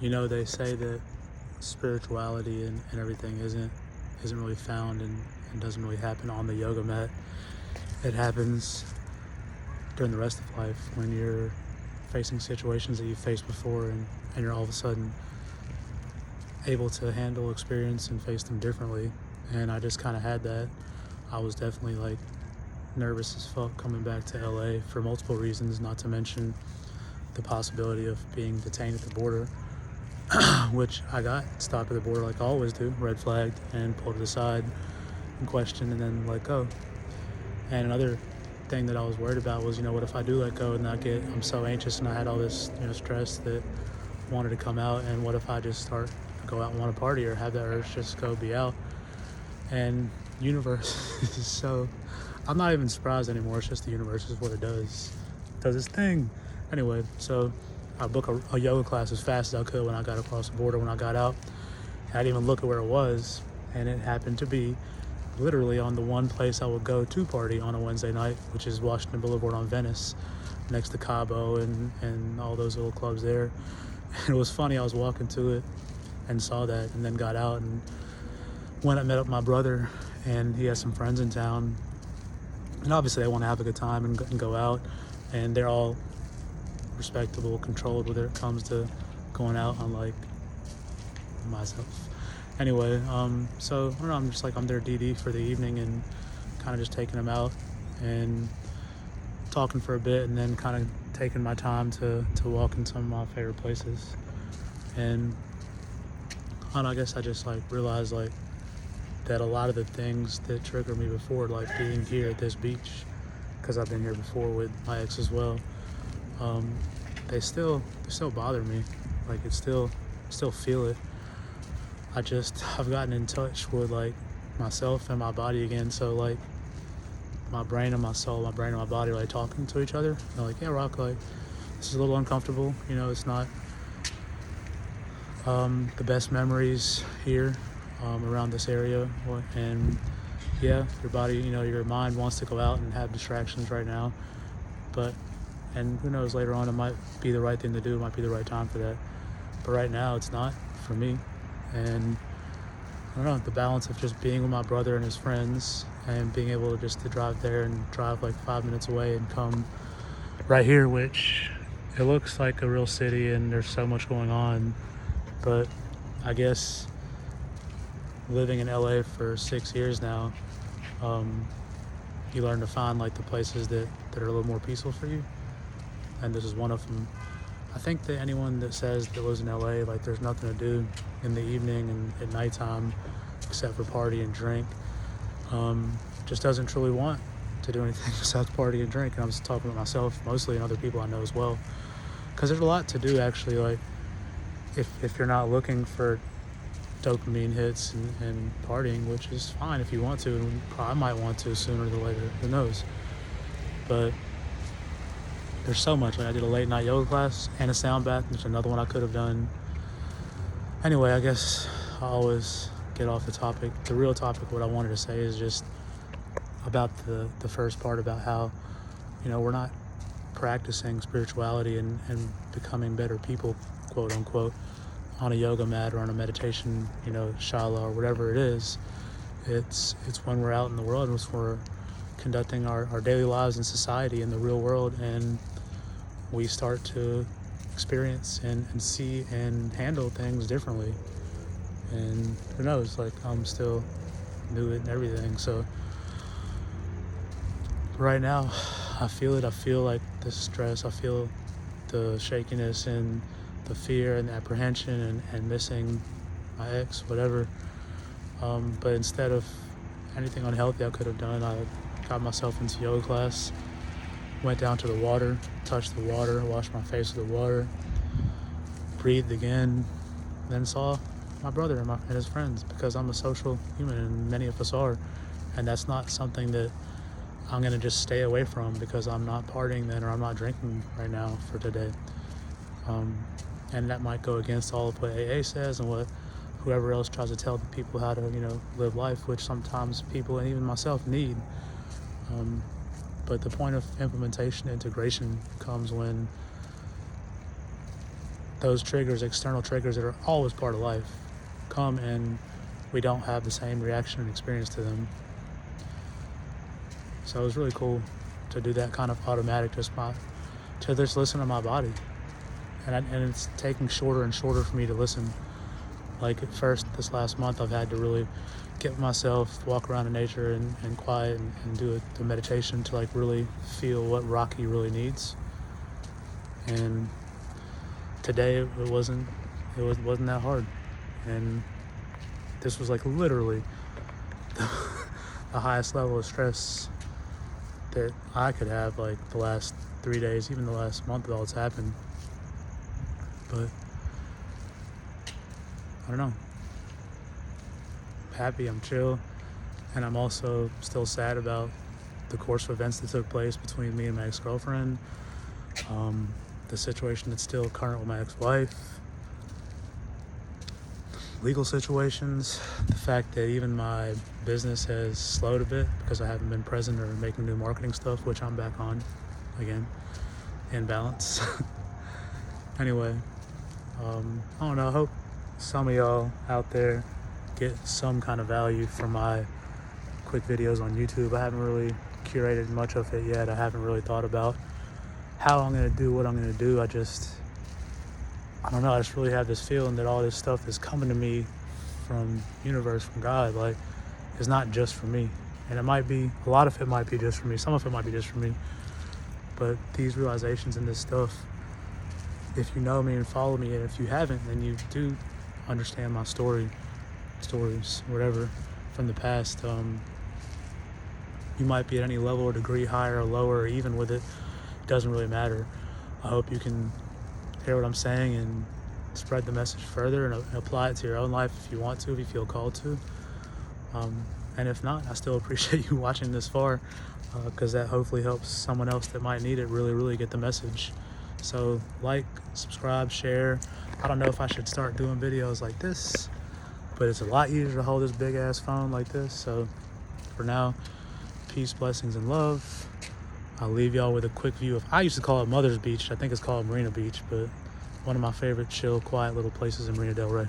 They say that spirituality and everything isn't really found and doesn't really happen on the yoga mat. It happens during the rest of life when you're facing situations that you've faced before and you're all of a sudden able to handle experience and face them differently. And I just kind of had that. I was definitely like nervous as fuck coming back to LA for multiple reasons, not to mention the possibility of being detained at the border, which I got stopped at the border like I always do, red flagged and pulled aside and questioned and then let go. And another thing that I was worried about was, what if I do let go and I'm so anxious and I had all this, stress that wanted to come out, and what if I just start to go out and want to party or have that urge just go be out? And universe is so, I'm not even surprised anymore. It's just the universe is what it does. It does its thing. Anyway, so I booked a yoga class as fast as I could when I got across the border. When I got out, I didn't even look at where it was, and it happened to be literally on the one place I would go to party on a Wednesday night, which is Washington Boulevard on Venice, next to Cabo and all those little clubs there. And it was funny, I was walking to it and saw that, and then got out and went and met up with my brother, and he has some friends in town, and obviously they want to have a good time and go out, and they're all respectable, controlled when it comes to going out, unlike myself. Anyway, so I don't know, I'm just like, I'm their DD for the evening and kind of just taking them out and talking for a bit, and then kind of taking my time to walk in some of my favorite places. And I don't know, I guess I just like realized like that a lot of the things that triggered me before, like being here at this beach, because I've been here before with my ex as well, they still bother me. Like it still feel it. I've gotten in touch with like myself and my body again. So like my brain and my soul, my brain and my body are like talking to each other. They're like, yeah, Rock, like this is a little uncomfortable. It's not the best memories here around this area. And yeah, your body, your mind wants to go out and have distractions right now. And who knows, later on it might be the right thing to do. It might be the right time for that. But right now it's not for me. And I don't know, the balance of just being with my brother and his friends and being able to just to drive there and drive like 5 minutes away and come right here, which it looks like a real city and there's so much going on. But I guess living in LA for 6 years now, you learn to find like the places that are a little more peaceful for you. And this is one of them. I think that anyone that says that lives in LA, like there's nothing to do in the evening and at nighttime except for party and drink, just doesn't truly want to do anything besides party and drink. And I'm just talking about myself mostly and other people I know as well. Because there's a lot to do actually, like if you're not looking for dopamine hits and partying, which is fine if you want to, and I might want to sooner than later, who knows. But there's so much. Like I did a late night yoga class and a sound bath. There's another one I could have done. Anyway, I guess I always get off the topic. The real topic, what I wanted to say is just about the first part about how, we're not practicing spirituality and becoming better people, quote unquote, on a yoga mat or on a meditation, shala or whatever it is. It's when we're out in the world, and we're conducting our daily lives in society, in the real world, and we start to experience and see and handle things differently. And who knows, like I'm still new at everything. So right now I feel it. I feel like the stress, I feel the shakiness and the fear and the apprehension and missing my ex, whatever. But instead of anything unhealthy I could have done, I got myself into yoga class, went down to the water, touched the water, washed my face with the water, breathed again, then saw my brother and his friends, because I'm a social human and many of us are. And that's not something that I'm going to just stay away from because I'm not partying then or I'm not drinking right now for today. And that might go against all of what AA says and what whoever else tries to tell the people how to, live life, which sometimes people and even myself need. But the point of implementation, integration, comes when those triggers, external triggers that are always part of life, come and we don't have the same reaction and experience to them. So it was really cool to do that kind of automatic, to just listen to my body. And it's taking shorter and shorter for me to listen. Like at first, this last month, I've had to really get myself, walk around in nature and quiet and do the meditation to like really feel what Rocky really needs. And today it wasn't that hard. And this was like literally the highest level of stress that I could have, like the last 3 days, even the last month of all that's happened. But I don't know. I'm happy, I'm chill, and I'm also still sad about the course of events that took place between me and my ex-girlfriend, the situation that's still current with my ex-wife, legal situations, the fact that even my business has slowed a bit because I haven't been present or making new marketing stuff, which I'm back on again, in balance. Anyway, I don't know, I hope some of y'all out there get some kind of value from my quick videos on YouTube. I haven't really curated much of it yet. I haven't really thought about how I'm going to do what I'm going to do. I don't know, I just really have this feeling that all this stuff is coming to me from universe, from God. Like, it's not just for me. And it might be, a lot of it might be just for me. Some of it might be just for me. But these realizations and this stuff, if you know me and follow me, and if you haven't, then you do understand my stories, whatever, from the past. You might be at any level or degree, higher or lower, or even with it. It doesn't really matter. I hope you can hear what I'm saying and spread the message further and apply it to your own life if you want to, if you feel called to. And if not, I still appreciate you watching this far, because that hopefully helps someone else that might need it really get the message. So like, subscribe, share. I don't know if I should start doing videos like this, but it's a lot easier to hold this big ass phone like this. So for now, peace, blessings, and love. I'll leave y'all with a quick view of, I used to call it Mother's Beach. I think it's called Marina Beach, but one of my favorite chill, quiet little places in Marina Del Rey.